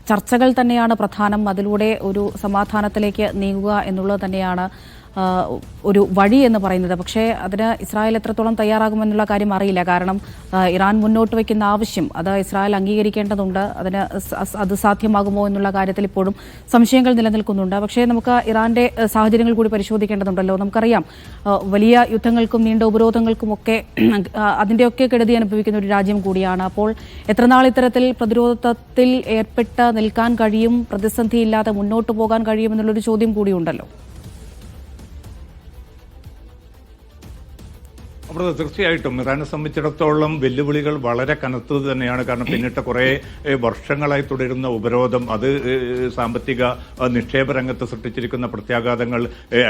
ചർച്ചകൾ തന്നെയാണ് പ്രധാനം. അതിലൂടെ ഒരു സമാധാനത്തിലേക്ക് നീങ്ങുക എന്നുള്ളത് തന്നെയാണ് ഒരു വഴി എന്ന് പറയുന്നത്. പക്ഷേ അതിന് ഇസ്രായേൽ എത്രത്തോളം തയ്യാറാകുമെന്നുള്ള കാര്യം അറിയില്ല. കാരണം ഇറാൻ മുന്നോട്ട് വയ്ക്കുന്ന ആവശ്യം അത് ഇസ്രായേൽ അംഗീകരിക്കേണ്ടതുണ്ട്. അത് സാധ്യമാകുമോ എന്നുള്ള കാര്യത്തിൽ ഇപ്പോഴും സംശയങ്ങൾ നിലനിൽക്കുന്നുണ്ട്. പക്ഷേ നമുക്ക് ഇറാന്റെ സാഹചര്യങ്ങൾ കൂടി പരിശോധിക്കേണ്ടതുണ്ടല്ലോ. നമുക്കറിയാം വലിയ യുദ്ധങ്ങൾക്കും നീണ്ട ഉപരോധങ്ങൾക്കുമൊക്കെ അതിൻ്റെയൊക്കെ കെടുതി അനുഭവിക്കുന്ന ഒരു രാജ്യം കൂടിയാണ്. അപ്പോൾ എത്രനാൾ ഇത്തരത്തിൽ പ്രതിരോധത്തിൽ ഏർപ്പെട്ട് നിൽക്കാൻ കഴിയും, പ്രതിസന്ധിയില്ലാതെ മുന്നോട്ട് പോകാൻ കഴിയുമെന്നുള്ളൊരു ചോദ്യം കൂടിയുണ്ടല്ലോ. അവിടെ തീർച്ചയായിട്ടും ഇറാനെ സംബന്ധിച്ചിടത്തോളം വെല്ലുവിളികൾ വളരെ കനത്തത് തന്നെയാണ്. കാരണം പിന്നിട്ട കുറേ വർഷങ്ങളായി തുടരുന്ന ഉപരോധം, അത് സാമ്പത്തിക നിക്ഷേപ രംഗത്ത് സൃഷ്ടിച്ചിരിക്കുന്ന പ്രത്യാഘാതങ്ങൾ,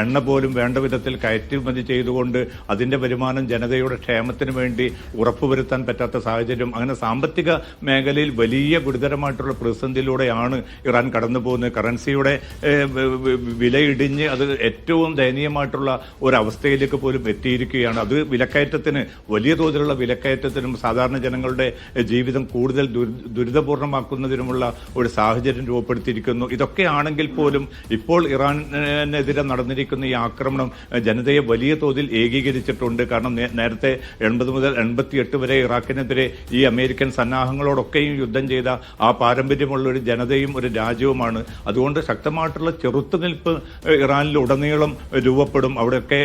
എണ്ണ പോലും വേണ്ട വിധത്തിൽ കയറ്റുമതി ചെയ്തുകൊണ്ട് അതിന്റെ വരുമാനം ജനതയുടെ ക്ഷേമത്തിന് വേണ്ടി ഉറപ്പുവരുത്താൻ പറ്റാത്ത സാഹചര്യം, അങ്ങനെ സാമ്പത്തിക മേഖലയിൽ വലിയ ഗുരുതരമായിട്ടുള്ള പ്രതിസന്ധിയിലൂടെയാണ് ഇറാൻ കടന്നു പോകുന്നത്. കറൻസിയുടെ വിലയിടിഞ്ഞ് അത് ഏറ്റവും ദയനീയമായിട്ടുള്ള ഒരവസ്ഥയിലേക്ക് പോലും എത്തിയിരിക്കുകയാണ്. അത് വിലക്കയറ്റത്തിന്, വലിയ തോതിലുള്ള വിലക്കയറ്റത്തിനും സാധാരണ ജനങ്ങളുടെ ജീവിതം കൂടുതൽ ദുരിതപൂർണമാക്കുന്നതിനുമുള്ള ഒരു സാഹചര്യം രൂപപ്പെടുത്തിയിരിക്കുന്നു. ഇതൊക്കെ ആണെങ്കിൽ പോലും ഇപ്പോൾ ഇറാനെതിരെ നടന്നിരിക്കുന്ന ഈ ആക്രമണം ജനതയെ വലിയ തോതിൽ ഏകീകരിച്ചിട്ടുണ്ട്. കാരണം നേരത്തെ 80 മുതൽ 88 വരെ ഇറാഖിനെതിരെ ഈ അമേരിക്കൻ സന്നാഹങ്ങളോടൊക്കെയും യുദ്ധം ചെയ്ത ആ പാരമ്പര്യമുള്ള ഒരു ജനതയും ഒരു രാജ്യവുമാണ്. അതുകൊണ്ട് ശക്തമായിട്ടുള്ള ചെറുത്തുനിൽപ്പ് ഇറാനിൽ ഉടനീളം രൂപപ്പെടും. അവിടെയൊക്കെ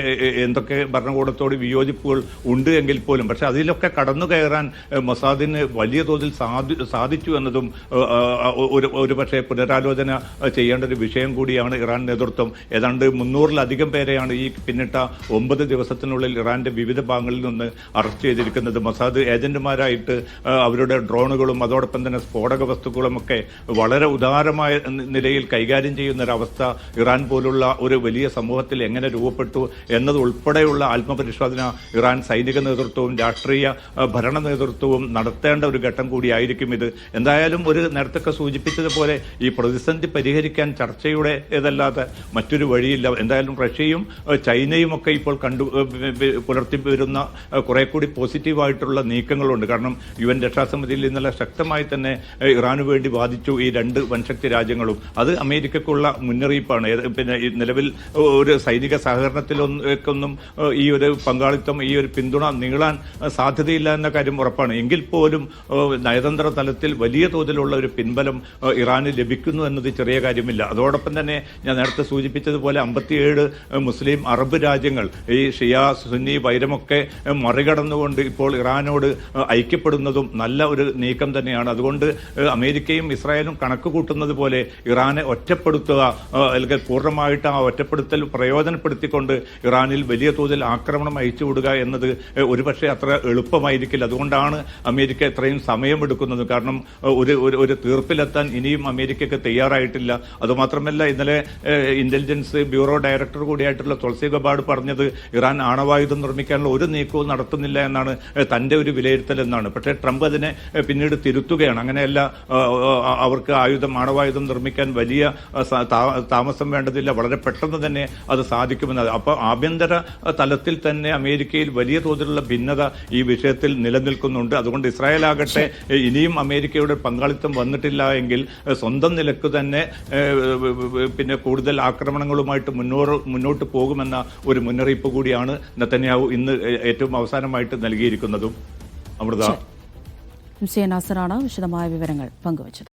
എന്തൊക്കെ ഭരണകൂടത്തോട് വിയോജിപ്പുകൾ ഉണ്ട് എങ്കിൽ പോലും, പക്ഷെ അതിലൊക്കെ കടന്നു കയറാൻ മൊസാദിന് വലിയ തോതിൽ സാധിച്ചു എന്നതും ഒരു പക്ഷേ പുനരാലോചന ചെയ്യേണ്ട ഒരു വിഷയം കൂടിയാണ്. ഇറാൻ നേതൃത്വം ഏതാണ്ട് 300-ലധികം പേരെയാണ് ഈ പിന്നിട്ട 9 ദിവസത്തിനുള്ളിൽ ഇറാന്റെ വിവിധ ഭാഗങ്ങളിൽ നിന്ന് അറസ്റ്റ് ചെയ്തിരിക്കുന്നത്. മൊസാദ് ഏജന്റുമാരായിട്ട് അവരുടെ ഡ്രോണുകളും അതോടൊപ്പം തന്നെ സ്ഫോടക വസ്തുക്കളും ഒക്കെ വളരെ ഉദാരമായ നിലയിൽ കൈകാര്യം ചെയ്യുന്ന ഒരവസ്ഥ ഇറാൻ പോലുള്ള ഒരു വലിയ സമൂഹത്തിൽ എങ്ങനെ രൂപപ്പെട്ടു എന്നത് ഉൾപ്പെടെയുള്ള ആത്മപരിശോധന ഇറാൻ സൈനിക നേതൃത്വവും രാഷ്ട്രീയ ഭരണ നേതൃത്വവും നടത്തേണ്ട ഒരു ഘട്ടം കൂടിയായിരിക്കും ഇത്. എന്തായാലും ഒരു നേരത്തൊക്കെ സൂചിപ്പിച്ചതുപോലെ ഈ പ്രതിസന്ധി പരിഹരിക്കാൻ ചർച്ചയുടെ ഏതല്ലാതെ മറ്റൊരു വഴിയില്ല. എന്തായാലും റഷ്യയും ചൈനയും ഒക്കെ ഇപ്പോൾ പുലർത്തി വരുന്ന കുറെ കൂടി പോസിറ്റീവായിട്ടുള്ള നീക്കങ്ങളുണ്ട്. കാരണം UN രക്ഷാസമിതിയിൽ ഇന്നലെ ശക്തമായി തന്നെ ഇറാനു വേണ്ടി വാദിച്ചു ഈ 2 വൻശക്തി രാജ്യങ്ങളും. അത് അമേരിക്കക്കുള്ള മുന്നറിയിപ്പാണ്. പിന്നെ നിലവിൽ ഒരു സൈനിക സഹകരണത്തിലൊന്നും ഈ ഒരു പങ്കാളിത്തം, ഈ ഒരു പിന്തുണ നീളാൻ സാധ്യതയില്ല എന്ന കാര്യം ഉറപ്പാണ്. എങ്കിൽ പോലും നയതന്ത്ര തലത്തിൽ വലിയ തോതിലുള്ള ഒരു പിൻബലം ഇറാന് ലഭിക്കുന്നു എന്നത് ചെറിയ കാര്യമില്ല. അതോടൊപ്പം തന്നെ ഞാൻ നേരത്തെ സൂചിപ്പിച്ചതുപോലെ 57 മുസ്ലിം അറബ് രാജ്യങ്ങൾ ഈ ഷിയ സുന്നി വൈരമൊക്കെ മറികടന്നുകൊണ്ട് ഇപ്പോൾ ഇറാനോട് ഐക്യപ്പെടുന്നതും നല്ല ഒരു നീക്കം തന്നെയാണ്. അതുകൊണ്ട് അമേരിക്കയും ഇസ്രായേലും കണക്ക് കൂട്ടുന്നത് പോലെ ഇറാനെ ഒറ്റപ്പെടുത്തുക, അല്ലെങ്കിൽ പൂർണ്ണമായിട്ട് ആ ഒറ്റപ്പെടുത്തൽ പ്രയോജനപ്പെടുത്തിക്കൊണ്ട് ഇറാനിൽ വലിയ തോതിൽ ആക്രമണം അയച്ചുവിടുക എന്നത് ഒരുപക്ഷെ അത്ര എളുപ്പമായിരിക്കില്ല. അതുകൊണ്ടാണ് അമേരിക്ക ഇത്രയും സമയമെടുക്കുന്നത്. കാരണം ഒരു തീർപ്പിലെത്താൻ ഇനിയും അമേരിക്കയ്ക്ക് തയ്യാറായിട്ടില്ല. അതുമാത്രമല്ല, ഇന്നലെ ഇന്റലിജൻസ് ബ്യൂറോ ഡയറക്ടർ കൂടിയായിട്ടുള്ള തുളസി ഗബാർഡ് പറഞ്ഞത് ഇറാൻ ആണവായുധം നിർമ്മിക്കാനുള്ള ഒരു നീക്കവും നടത്തുന്നില്ല എന്നാണ് തന്റെ ഒരു വിലയിരുത്തൽ എന്നാണ്. പക്ഷേ ട്രംപ് അതിനെ പിന്നീട് തിരുത്തുകയാണ്. അങ്ങനെയല്ല, അവർക്ക് ആണവായുധം നിർമ്മിക്കാൻ വലിയ താമസം വേണ്ടതില്ല, വളരെ പെട്ടെന്ന് തന്നെ അത് സാധിക്കുമെന്നത്. അപ്പോൾ ആഭ്യന്തര തലത്തിൽ തന്നെ അമേരിക്കയിൽ വലിയ തോതിലുള്ള ഭിന്നത ഈ വിഷയത്തിൽ നിലനിൽക്കുന്നുണ്ട്. അതുകൊണ്ട് ഇസ്രായേൽ ആകട്ടെ ഇനിയും അമേരിക്കയുടെ പങ്കാളിത്തം വന്നിട്ടില്ല എങ്കിൽ സ്വന്തം നിലക്ക് തന്നെ പിന്നെ കൂടുതൽ ആക്രമണങ്ങളുമായിട്ട് മുന്നോട്ട് പോകുമെന്ന ഒരു മുന്നറിയിപ്പ് കൂടിയാണ് നെതന്യാഹു ഇന്ന് ഏറ്റവും അവസാനമായിട്ട് നൽകിയിരിക്കുന്നതും. അമൃത, നാസറാണ് വിശദമായ വിവരങ്ങൾ പങ്കുവച്ചത്.